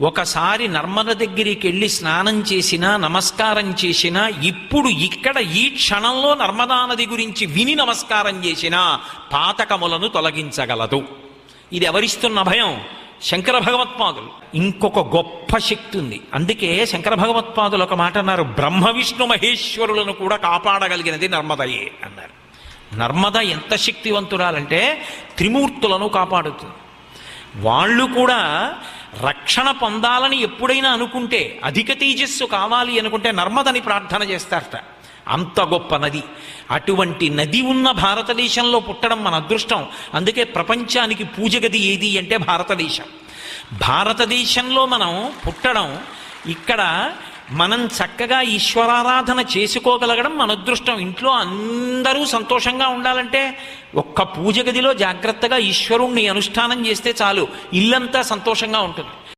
ఒకసారి నర్మద దగ్గరికి వెళ్ళి స్నానం చేసినా నమస్కారం చేసినా ఇప్పుడు ఇక్కడ ఈ క్షణంలో నర్మదా నది గురించి విని నమస్కారం చేసినా పాతకములను తొలగించగలదు. ఇది ఎవరిస్తున్న భయం? శంకర భగవత్పాదులు. ఇంకొక గొప్ప శక్తి ఉంది. అందుకే శంకర భగవత్పాదులు ఒక మాట అన్నారు, బ్రహ్మ విష్ణు మహేశ్వరులను కూడా కాపాడగలిగినది నర్మదయే అన్నారు. నర్మద ఎంత శక్తివంతురాలంటే త్రిమూర్తులను కాపాడుతుంది. వాళ్ళు కూడా రక్షణ పొందాలని ఎప్పుడైనా అనుకుంటే, అధిక తేజస్సు కావాలి అనుకుంటే నర్మదని ప్రార్థన చేస్తారట. అంత గొప్ప నది. అటువంటి నది ఉన్న భారతదేశంలో పుట్టడం మన అదృష్టం. అందుకే ప్రపంచానికి పూజ గది ఏది అంటే భారతదేశం. భారతదేశంలో మనం పుట్టడం, ఇక్కడ మనం చక్కగా ఈశ్వరారాధన చేసుకోగలగడం మన అదృష్టం. ఇంట్లో అందరూ సంతోషంగా ఉండాలంటే ఒక్క పూజ గదిలో జాగ్రత్తగా ఈశ్వరుణ్ణి అనుష్ఠానం చేస్తే చాలు, ఇల్లంతా సంతోషంగా ఉంటుంది.